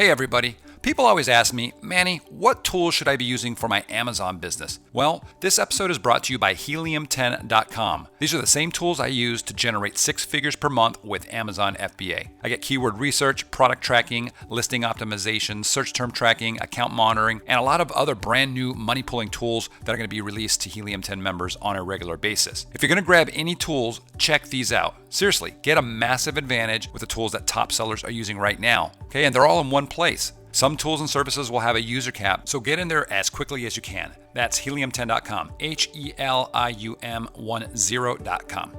Hey everybody. People always ask me, Manny, what tools should I be using for my Amazon business? Well, this episode is brought to you by Helium10.com. These are the same tools I use to generate 6 figures per month with Amazon FBA. I get keyword research, product tracking, listing optimization, search term tracking, account monitoring, and a lot of other brand new money pulling tools that are going to be released to Helium 10 members on a regular basis. If you're going to grab any tools, check these out. Seriously, get a massive advantage with the tools that top sellers are using right now. Okay, and they're all in one place. Some tools and services will have a user cap, so get in there as quickly as you can. That's helium10.com, Helium10.com.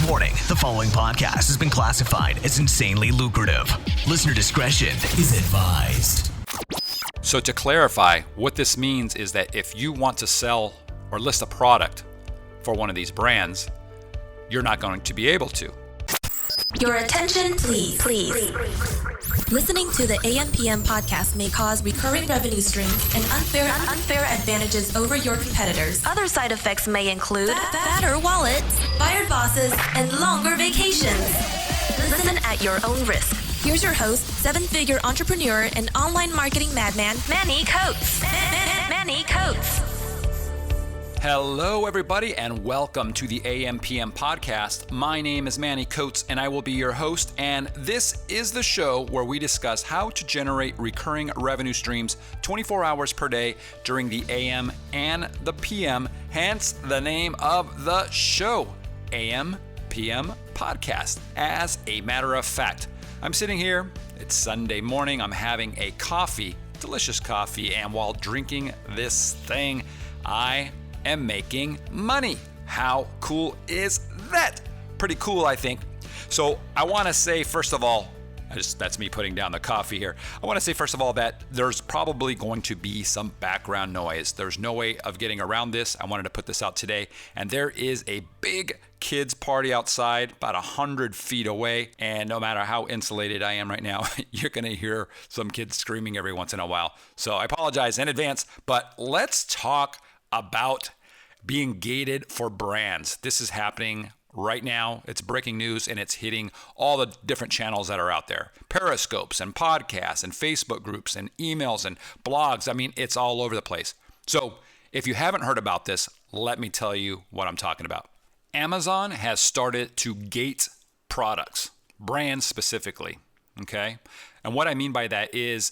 Warning, the following podcast has been classified as insanely lucrative. Listener discretion is advised. So to clarify, what this means is that if you want to sell or list a product for one of these brands, you're not going to be able to. Your attention, please. Listening to the AM/PM podcast may cause recurring revenue streams and unfair advantages over your competitors. Other side effects may include fatter wallets, fired bosses, and longer vacations. Listen at your own risk. Here's your host, 7-figure entrepreneur and online marketing madman, Manny Coates. Manny Coates. Hello, everybody, and welcome to the AM/PM podcast. My name is Manny Coates, and I will be your host. And this is the show where we discuss how to generate recurring revenue streams 24 hours per day during the AM and the PM, hence the name of the show, AM/PM podcast. As a matter of fact, I'm sitting here, it's Sunday morning, I'm having a coffee, delicious coffee, and while drinking this thing, I am making money. How cool is that? Pretty cool, I think. So I want to say, first of all, that's me putting down the coffee here. I want to say, first of all, that there's probably going to be some background noise. There's no way of getting around this. I wanted to put this out today. And there is a big kids party outside about 100 feet away. And no matter how insulated I am right now, you're going to hear some kids screaming every once in a while. So I apologize in advance, but let's talk about being gated for brands. This is happening right now. It's breaking news and it's hitting all the different channels that are out there. Periscopes and podcasts and Facebook groups and emails and blogs. I mean, it's all over the place. So if you haven't heard about this, let me tell you what I'm talking about. Amazon has started to gate products, brands specifically, okay? And what I mean by that is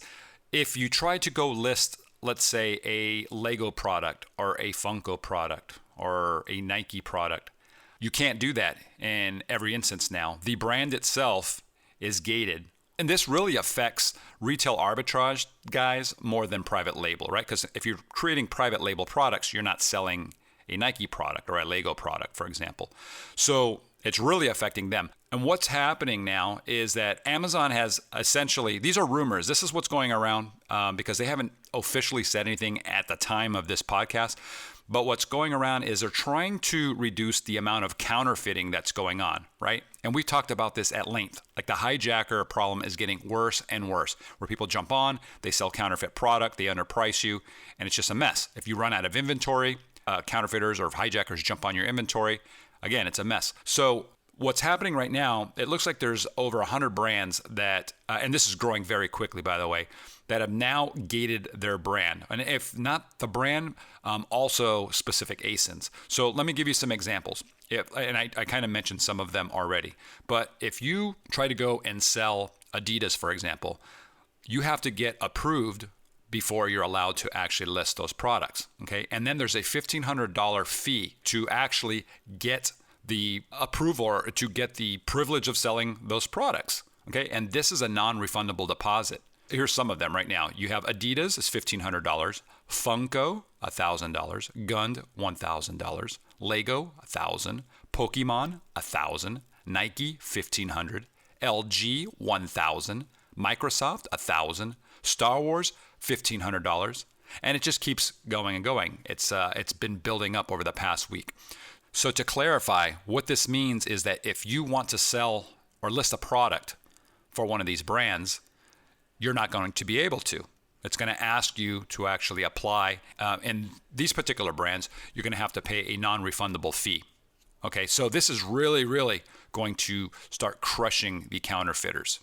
if you try to go list, let's say, a Lego product or a Funko product or a Nike product, you can't do that in every instance now. The brand itself is gated. And this really affects retail arbitrage guys more than private label, right? Because if you're creating private label products, you're not selling a Nike product or a Lego product, for example. So it's really affecting them. And what's happening now is that Amazon has essentially, these are rumors. This is what's going around because they haven't officially said anything at the time of this podcast. But what's going around is they're trying to reduce the amount of counterfeiting that's going on, right? And we talked about this at length. Like the hijacker problem is getting worse and worse, where people jump on, they sell counterfeit product, they underprice you, and it's just a mess. If you run out of inventory, counterfeiters or hijackers jump on your inventory, again, it's a mess. So what's happening right now, it looks like there's over 100 brands that, and this is growing very quickly, by the way, that have now gated their brand. And if not the brand, also specific ASINs. So let me give you some examples. I kind of mentioned some of them already. But if you try to go and sell Adidas, for example, you have to get approved before you're allowed to actually list those products, okay? And then there's a $1,500 fee to actually get the approval or to get the privilege of selling those products, okay? And this is a non-refundable deposit. Here's some of them right now. You have Adidas is $1,500, Funko $1,000, Gund $1,000, Lego $1,000, Pokemon $1,000, Nike $1,500, LG $1,000, Microsoft $1,000, Star Wars $1,500, and it just keeps going and going. It's been building up over the past week. So to clarify, what this means is that if you want to sell or list a product for one of these brands, you're not going to be able to. It's going to ask you to actually apply. In these particular brands, you're going to have to pay a non-refundable fee. Okay, so this is really, really going to start crushing the counterfeiters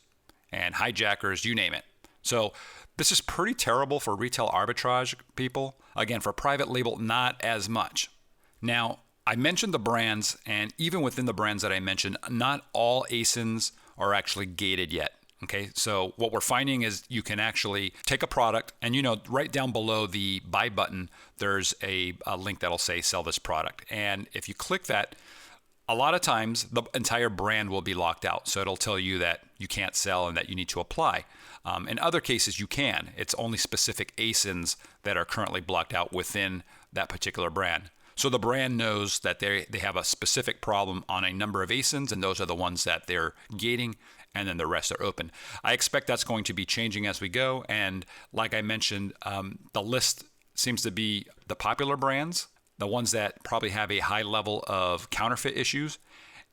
and hijackers, you name it. So this is pretty terrible for retail arbitrage people. Again, for private label, not as much. Now, I mentioned the brands, and even within the brands that I mentioned, not all ASINs are actually gated yet. Okay, so what we're finding is you can actually take a product and, right down below the buy button, there's a link that'll say sell this product. And if you click that, a lot of times the entire brand will be locked out. So it'll tell you that you can't sell and that you need to apply. In other cases, you can. It's only specific ASINs that are currently blocked out within that particular brand. So the brand knows that they have a specific problem on a number of ASINs, and those are the ones that they're gating, and then the rest are open. I expect that's going to be changing as we go. And like I mentioned, the list seems to be the popular brands, the ones that probably have a high level of counterfeit issues,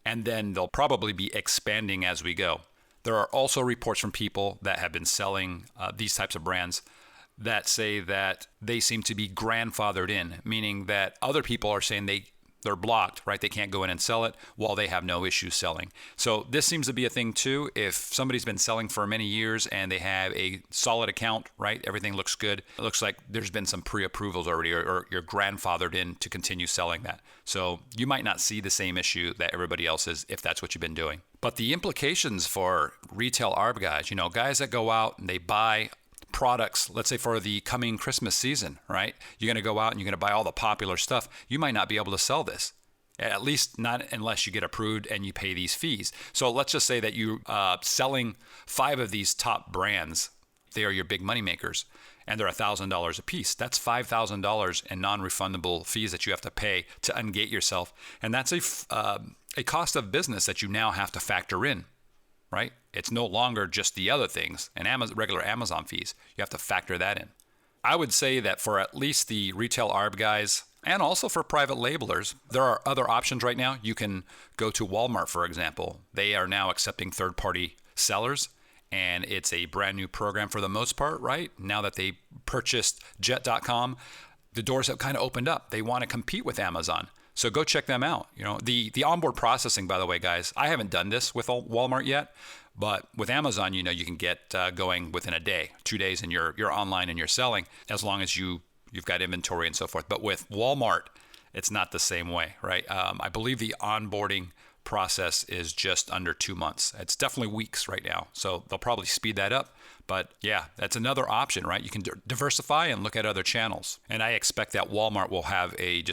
and then they'll probably be expanding as we go. There are also reports from people that have been selling these types of brands that say that they seem to be grandfathered in, meaning that other people are saying they're blocked, right? They can't go in and sell it while they have no issues selling. So this seems to be a thing too. If somebody's been selling for many years and they have a solid account, right? Everything looks good. It looks like there's been some pre-approvals already, or you're grandfathered in to continue selling that. So you might not see the same issue that everybody else is if that's what you've been doing. But the implications for retail arb guys, guys that go out and they buy products, let's say for the coming Christmas season, right? You're going to go out and you're going to buy all the popular stuff. You might not be able to sell this, at least not unless you get approved and you pay these fees. So let's just say that you're selling 5 of these top brands. They are your big money makers, and they're $1,000 a piece. That's $5,000 in non-refundable fees that you have to pay to ungate yourself. And that's a cost of business that you now have to factor in. Right? It's no longer just the other things and regular Amazon fees. You have to factor that in. I would say that for at least the retail arb guys and also for private labelers, there are other options right now. You can go to Walmart, for example. They are now accepting third-party sellers, and it's a brand new program for the most part, right? Now that they purchased Jet.com, the doors have kind of opened up. They want to compete with Amazon. So go check them out. The onboard processing, by the way, guys, I haven't done this with Walmart yet, but with Amazon, you can get going within a day, 2 days, and you're online and you're selling as long as you've got inventory and so forth. But with Walmart, it's not the same way, right? I believe the onboarding process is just under 2 months. It's definitely weeks right now. So they'll probably speed that up. But yeah, that's another option, right? You can diversify and look at other channels. And I expect that Walmart will have a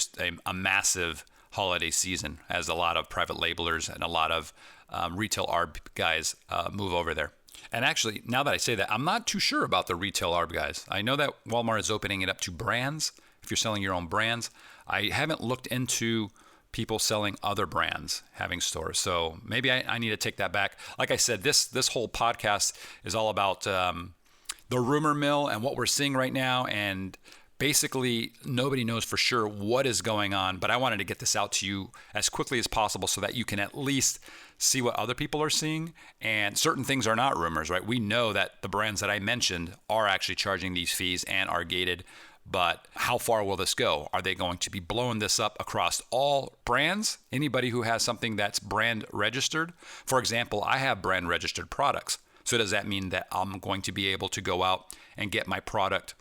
massive holiday season as a lot of private labelers and a lot of retail arb guys move over there. And actually, now that I say that, I'm not too sure about the retail arb guys. I know that Walmart is opening it up to brands, if you're selling your own brands. I haven't looked into people selling other brands having stores. So maybe I need to take that back. Like I said, this whole podcast is all about the rumor mill and what we're seeing right now. And basically, nobody knows for sure what is going on. But I wanted to get this out to you as quickly as possible so that you can at least see what other people are seeing. And certain things are not rumors, right? We know that the brands that I mentioned are actually charging these fees and are gated. But how far will this go? Are they going to be blowing this up across all brands? Anybody who has something that's brand registered? For example, I have brand registered products. So does that mean that I'm going to be able to go out and get my product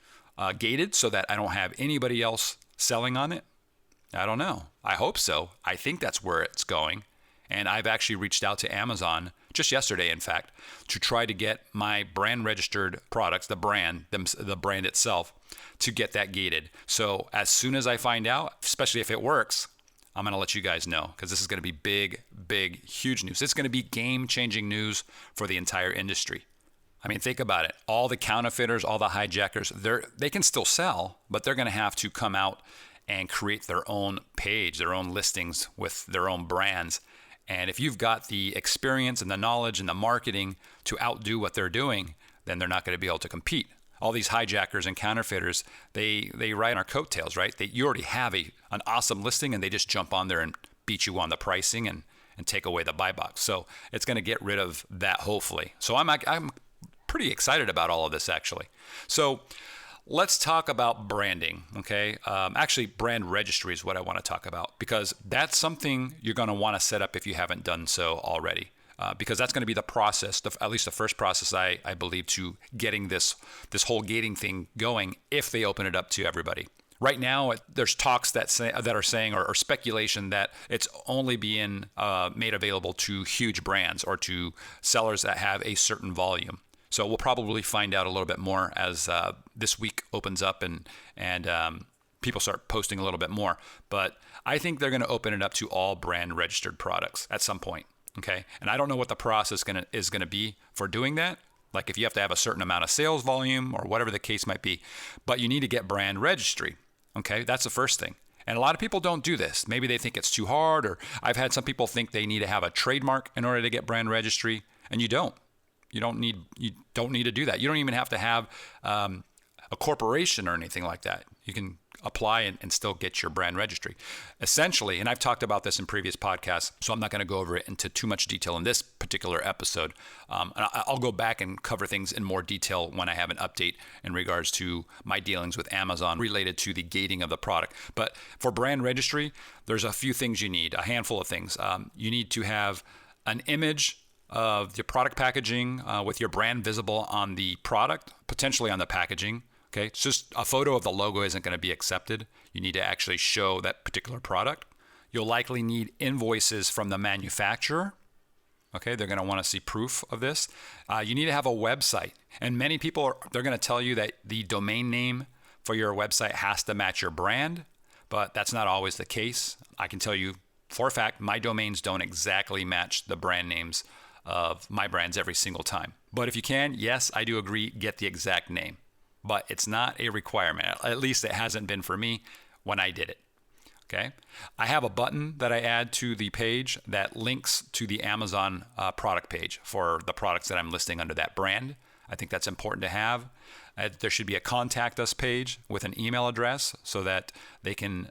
gated so that I don't have anybody else selling on it? I don't know. I hope so. I think that's where it's going. And I've actually reached out to Amazon just yesterday, in fact, to try to get my brand registered products, the brand itself, to get that gated. So as soon as I find out, especially if it works, I'm going to let you guys know, because this is going to be big, huge news. It's going to be game-changing news for the entire industry. I mean, think about it. All the counterfeiters, all the hijackers, they can still sell, but they're going to have to come out and create their own page, their own listings with their own brands. And if you've got the experience and the knowledge and the marketing to outdo what they're doing, then they're not going to be able to compete. All these hijackers and counterfeiters, they ride on our coattails, right? You already have an awesome listing, and they just jump on there and beat you on the pricing and take away the buy box. So it's going to get rid of that, hopefully. So I'm pretty excited about all of this, actually. So let's talk about branding, okay? Actually, brand registry is what I want to talk about, because that's something you're going to want to set up if you haven't done so already. because that's going to be the process, at least the first process, I believe, to getting this whole gating thing going if they open it up to everybody. Right now, there's talks that are saying, or speculation that it's only being made available to huge brands or to sellers that have a certain volume. So we'll probably find out a little bit more as this week opens up and people start posting a little bit more. But I think they're going to open it up to all brand registered products at some point. Okay, and I don't know what the process is going to be for doing that. Like if you have to have a certain amount of sales volume or whatever the case might be, but you need to get brand registry. Okay, that's the first thing. And a lot of people don't do this. Maybe they think it's too hard, or I've had some people think they need to have a trademark in order to get brand registry, and you don't. You don't need to do that. You don't even have to have a corporation or anything like that. You can apply and still get your brand registry. Essentially, and I've talked about this in previous podcasts, so I'm not going to go over it into too much detail in this particular episode. I'll go back and cover things in more detail when I have an update in regards to my dealings with Amazon related to the gating of the product. But for brand registry, there's a few things you need, a handful of things. You need to have an image of the product packaging with your brand visible on the product, potentially on the packaging. Okay, it's just a photo of the logo isn't going to be accepted. You need to actually show that particular product. You'll likely need invoices from the manufacturer. Okay, they're going to want to see proof of this. You need to have a website. And many people, they're going to tell you that the domain name for your website has to match your brand, but that's not always the case. I can tell you for a fact, my domains don't exactly match the brand names of my brands every single time. But if you can, yes, I do agree, get the exact name. But it's not a requirement. At least it hasn't been for me when I did it. Okay. I have a button that I add to the page that links to the Amazon product page for the products that I'm listing under that brand. I think that's important to have. There should be a contact us page with an email address so that they can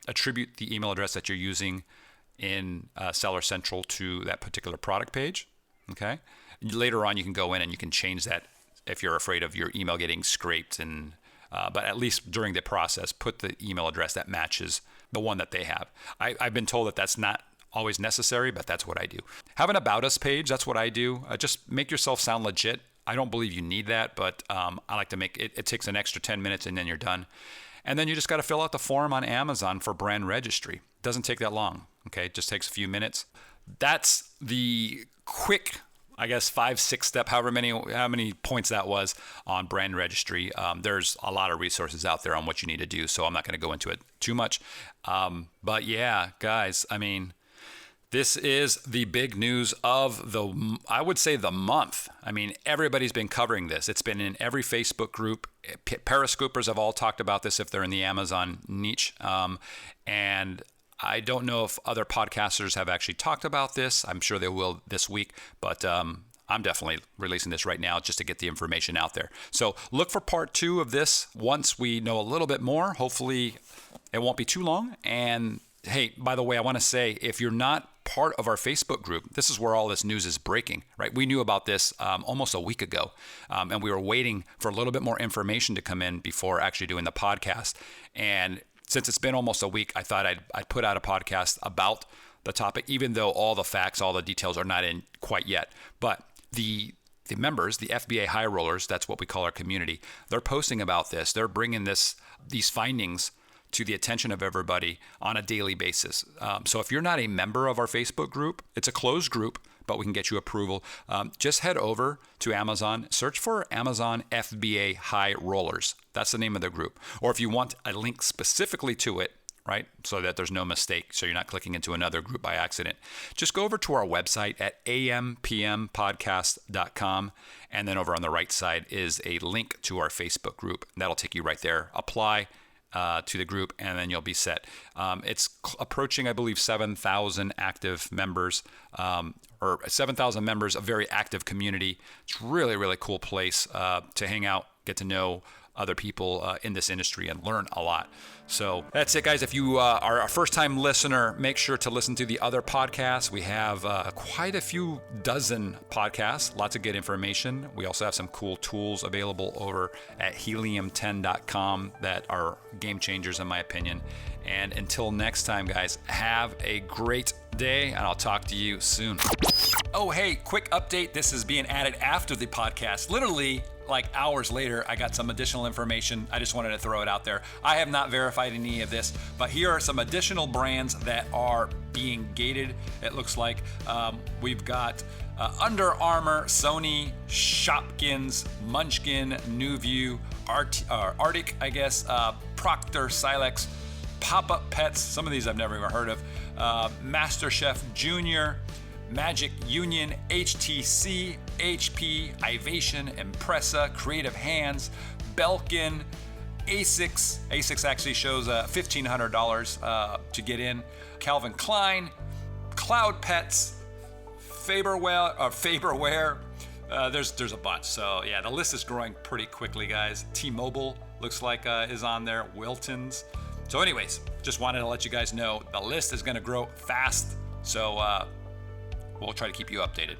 attribute the email address that you're using in Seller Central to that particular product page. Okay. Later on, you can go in and you can change that if you're afraid of your email getting scraped, but at least during the process, put the email address that matches the one that they have. I've been told that that's not always necessary, but that's what I do. Have an About Us page. That's what I do. Just make yourself sound legit. I don't believe you need that, but I like to make it. It takes an extra 10 minutes and then you're done. And then you just got to fill out the form on Amazon for brand registry. It doesn't take that long. Okay, it just takes a few minutes. That's the quick, I guess, 5-6 step, how many points that was on brand registry. There's a lot of resources out there on what you need to do, so I'm not going to go into it too much. But yeah, guys, I mean, this is the big news of I would say the month. I mean, everybody's been covering this. It's been in every Facebook group. Periscopers have all talked about this if they're in the Amazon niche. And I don't know if other podcasters have actually talked about this. I'm sure they will this week, but I'm definitely releasing this right now just to get the information out there. So look for part 2 of this once we know a little bit more. Hopefully it won't be too long. And hey, by the way, I want to say, if you're not part of our Facebook group, this is where all this news is breaking, right? We knew about this almost a week ago, and we were waiting for a little bit more information to come in before actually doing the podcast. And since it's been almost a week, I thought I'd put out a podcast about the topic, even though all the facts, all the details are not in quite yet. But the members, the FBA high rollers, that's what we call our community, they're posting about this. They're bringing these findings to the attention of everybody on a daily basis. So if you're not a member of our Facebook group, it's a closed group, but we can get you approval. Just head over to Amazon, search for Amazon FBA High Rollers. That's the name of the group. Or if you want a link specifically to it, right, so that there's no mistake, so you're not clicking into another group by accident, just go over to our website at ampmpodcast.com, and then over on the right side is a link to our Facebook group. That'll take you right there. Apply to the group, and then you'll be set. It's approaching, I believe, 7,000 active members, or 7,000 members, a very active community. It's really, really cool place to hang out, get to know other people in this industry and learn a lot. So that's it, guys. If you are a first-time listener, make sure to listen to the other podcasts. We have quite a few dozen podcasts, lots of good information. We also have some cool tools available over at helium10.com that are game changers, in my opinion. And until next time, guys, have a great day, and I'll talk to you soon. Oh, hey, quick update. This is being added after the podcast. Literally, like hours later, I got some additional information. I just wanted to throw it out there. I have not verified any of this, but here are some additional brands that are being gated. It looks like we've got Under Armour, Sony, Shopkins, Munchkin, NuView, Arctic, I guess, Procter, Silex, Pop-Up Pets. Some of these I've never even heard of. MasterChef Junior, Magic Union, HTC, HP, Ivation, Impressa, Creative Hands, Belkin, ASICS. ASICS actually shows $1,500 to get in. Calvin Klein, Cloud Pets, Faberware. There's a bunch. So yeah, the list is growing pretty quickly, guys. T-Mobile looks like is on there. Wilton's. So anyways, just wanted to let you guys know the list is going to grow fast. So we'll try to keep you updated.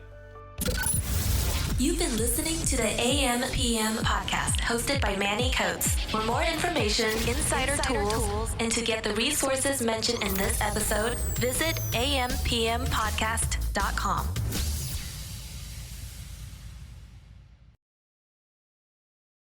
You've been listening to the AM/PM podcast hosted by Manny Coates. For more information, insider tools, and to get the resources mentioned in this episode, visit ampmpodcast.com.